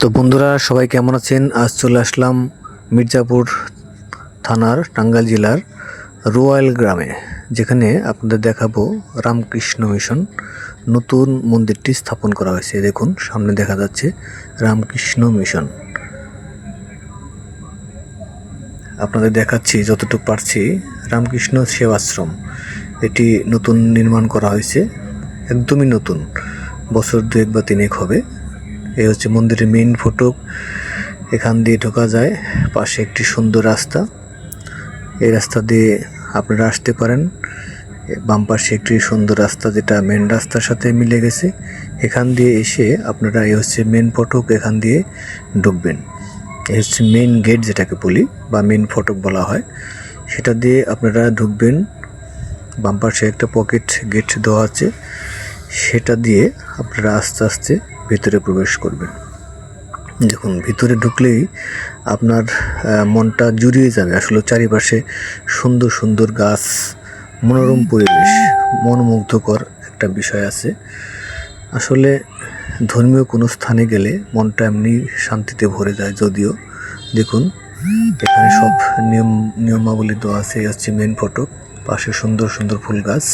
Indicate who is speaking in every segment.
Speaker 1: তো বন্ধুরা সবাই কেমন আছেন? আজ চলে আসলাম মির্জাপুর থানার টাঙ্গাইল জেলার রোয়াইল গ্রামে, যেখানে আপনাদের দেখাবো রামকৃষ্ণ মিশন নতুন মন্দিরটি স্থাপন করা হয়েছে। দেখুন সামনে দেখা যাচ্ছে রামকৃষ্ণ মিশন। আপনাদের দেখাচ্ছি যতটুকু পারছি। রামকৃষ্ণ সেবাশ্রম এটি নতুন নির্মাণ করা হয়েছে, একদমই নতুন, বছর 2 বা 3 হবে। এই হচ্ছে মন্দিরের মেইন ফটক, এখান দিয়ে ঢোকা যায়। পাশে একটি সুন্দর রাস্তা, এই রাস্তা দিয়ে আপনারা আসতে পারেন। বাম পাশে একটি সুন্দর রাস্তা যেটা মেন রাস্তার সাথে মিলে গেছে, এখান দিয়ে এসে আপনারা, এই হচ্ছে মেন ফটক, এখান দিয়ে ঢুকবেন। এই হচ্ছে মেন গেট যেটাকে বলি বা মেন ফটক বলা হয়, সেটা দিয়ে আপনারা ঢুকবেন। বাম পাশে একটা পকেট গেট দেওয়া আছে, সেটা দিয়ে আপনারা আস্তে আস্তে ভিতরে প্রবেশ করবেন। দেখুন ভিতরে ঢুকলেই আপনার মনটা জুড়িয়ে যাবে। আসলে চারিপাশে সুন্দর সুন্দর গাছ, মনোরম পরিবেশ, মনোমুগ্ধকর একটা বিষয় আছে। আসলে ধর্মীয় কোনো স্থানে গেলে মনটা এমনি শান্তিতে ভরে যায়। যদিও দেখুন এখানে সব নিয়মাবলী দেওয়া আছে। এই হচ্ছে মেন ফটক, পাশে সুন্দর সুন্দর ফুল গাছ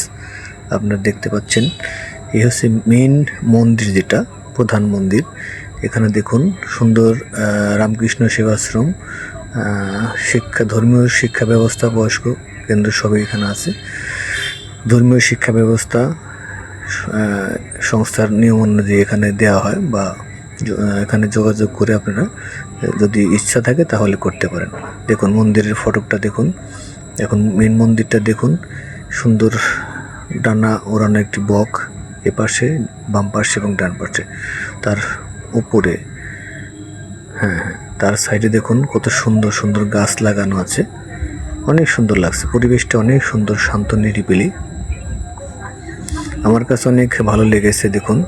Speaker 1: আপনারা দেখতে পাচ্ছেন। এই হচ্ছে মেন মন্দির, যেটা প্রধান মন্দির। এখানে দেখুন সুন্দর রামকৃষ্ণ সেবাশ্রম, ধর্মীয় শিক্ষা ব্যবস্থা, বয়স্ক কেন্দ্র সবই এখানে আছে। ধর্মীয় শিক্ষা ব্যবস্থা সংস্থার নিয়ম অনুযায়ী এখানে দেওয়া হয়, বা এখানে যোগাযোগ করে আপনারা যদি ইচ্ছা থাকে তাহলে করতে পারেন। দেখুন মন্দিরের ফটকটা দেখুন, এখন মেন মন্দিরটা দেখুন, সুন্দর ডানা ওড়ানো একটি বক এপাশে, বাম পাশে এবং ডান পাশে। তার উপরে তার সাইডে দেখুন কত সুন্দর সুন্দর গাছ লাগানো আছে, অনেক সুন্দর লাগছে। পরিবেশটা অনেক সুন্দর, শান্ত, নিরিবিলি। আমার কাছে অনেক ভালো লেগেছে। দেখুন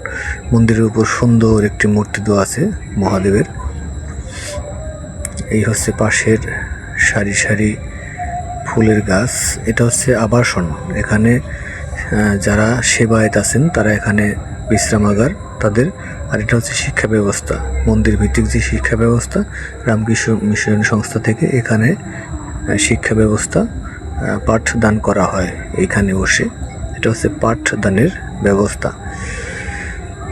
Speaker 1: মন্দিরের উপর সুন্দর একটি মূর্তি দেওয়া আছে মহাদেবের। এই হচ্ছে পাশের সারি সারি ফুলের গাছ। এটা হচ্ছে আবাসন, এখানে যারা সেবায়েত আছেন তারা এখানে বিশ্রামাগার তাদের। আর এটা হচ্ছে শিক্ষা ব্যবস্থা, মন্দির ভিত্তিক যে শিক্ষা ব্যবস্থা, রামকৃষ্ণ মিশন সংস্থা থেকে এখানে শিক্ষা ব্যবস্থা, পাঠদান করা হয় এইখানে বসে। এটা হচ্ছে পাঠদানের ব্যবস্থা।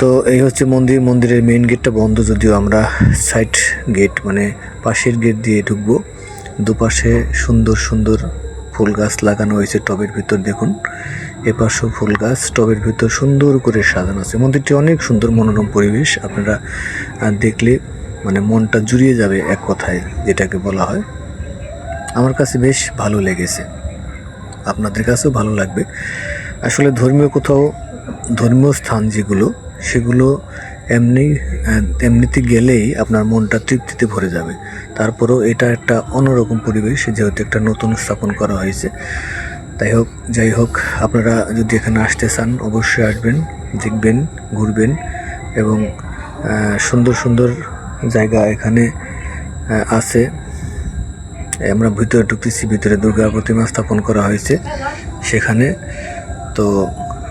Speaker 1: তো এই হচ্ছে মন্দির। মন্দিরের মেইন গেটটা বন্ধ, যদিও আমরা সাইড গেট মানে পাশের গেট দিয়ে ঢুকবো। দুপাশে সুন্দর সুন্দর ফুল গাছ লাগানো হয়েছে টবের ভিতর। দেখুন এপাশেও ফুল গাছ টবের ভিতর সুন্দর করে সাজানো আছে। মন্দিরটি অনেক সুন্দর, মনোরম পরিবেশ। আপনারা দেখলে মানে মনটা জুড়িয়ে যাবে, এক কথায় যেটাকে বলা হয়। আমার কাছে বেশ ভালো লেগেছে, আপনাদের কাছেও ভালো লাগবে। আসলে ধর্মীয় স্থান যেগুলো, সেগুলো এমনিতে গেলেই আপনার মনটা তৃপ্তিতে ভরে যাবে। তারপরেও এটা একটা অন্যরকম পরিবেশ, যেহেতু একটা নতুন স্থাপন করা হয়েছে। যাই হোক আপনারা যদি এখানে আসতে চান অবশ্যই আসবেন, দেখবেন, ঘুরবেন, এবং সুন্দর সুন্দর জায়গা এখানে আছে। আমরা ভিতরে ঢুকতেছি, ভিতরে দুর্গা প্রতিমা স্থাপন করা হয়েছে সেখানে। তো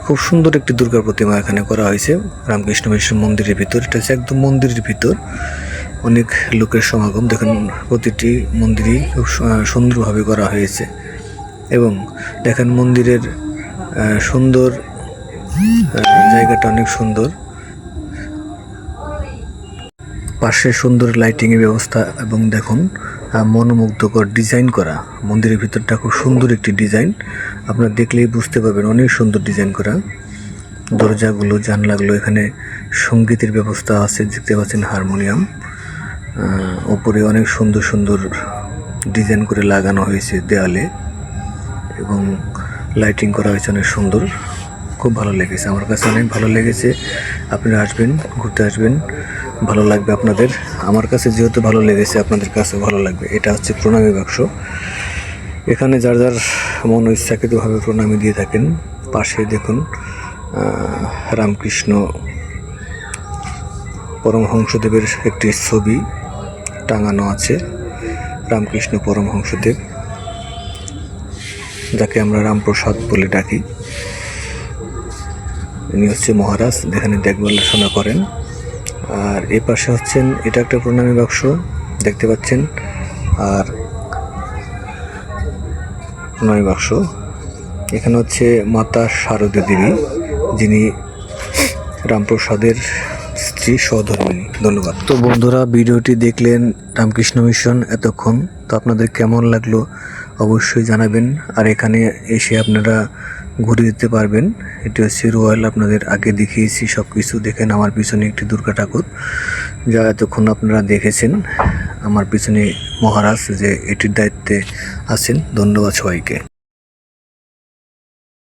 Speaker 1: খুব সুন্দর একটি দুর্গা প্রতিমা এখানে করা হয়েছে রামকৃষ্ণ মিশন মন্দিরের ভিতর। এটা হচ্ছে একদম মন্দিরের ভিতর, অনেক লোকের সমাগম। দেখুন প্রতিটি মন্দিরই খুব সুন্দরভাবে করা হয়েছে। এবং দেখেন মন্দিরের সুন্দর জায়গাটা অনেক সুন্দর, পাশে সুন্দর লাইটিংয়ের ব্যবস্থা, এবং দেখুন মনোমুগ্ধকর ডিজাইন করা। মন্দিরের ভিতরটা খুব সুন্দর একটি ডিজাইন, আপনারা দেখলেই বুঝতে পারবেন, অনেক সুন্দর ডিজাইন করা। দরজাগুলো, জানলাগুলো, এখানে সঙ্গীতের ব্যবস্থা আছে, দেখতে পাচ্ছেন হারমোনিয়াম। ওপরে অনেক সুন্দর সুন্দর ডিজাইন করে লাগানো হয়েছে দেয়ালে, এবং লাইটিং করা হয়েছে অনেক সুন্দর। খুব ভালো লেগেছে, আমার কাছে অনেক ভালো লেগেছে। আপনারা আসবেন, ঘুরতে আসবেন, ভালো লাগবে আপনাদের। আমার কাছে যেহেতু ভালো লেগেছে, আপনাদের কাছেও ভালো লাগবে। এটা হচ্ছে প্রণামী বাক্স, এখানে যার যার মন ইচ্ছাকৃতভাবে প্রণামী দিয়ে থাকেন। পাশে দেখুন রামকৃষ্ণ পরমহংসদেবের একটি ছবি টাঙানো আছে। রামকৃষ্ণ পরমহংসদেব, যাকে আমরা রামপ্রসাদ বলে ডাকি, ইনি হচ্ছে মহারাজ, যেখানে দেখভাল শোনা করেন। আর এই পাশে হচ্ছেন এটা একটা প্রণামী বাক্স দেখতে পাচ্ছেন, আর প্রণামী বাক্স এখানে হচ্ছে মাতা শারদা দেবী, যিনি রামপ্রসাদের স্ত্রী সহধর্মিণী। ধন্যবাদ। তো বন্ধুরা, ভিডিওটি দেখলেন রামকৃষ্ণ মিশন এতক্ষণ, তো আপনাদের কেমন লাগলো অবশ্যই জানাবেন। আর এখানে এসে আপনারা ঘুরে দিতে পারবেন। এটি হচ্ছে রয়্যাল, আপনাদের আগে দেখিয়েছি সব কিছু। দেখেন আমার পিছনে একটি দুর্গা ঠাকুর, যা এতক্ষণ আপনারা দেখেছেন। আমার পিছনে মহারাজ যে এটির দায়িত্বে আছেন। ধন্যবাদ সবাইকে।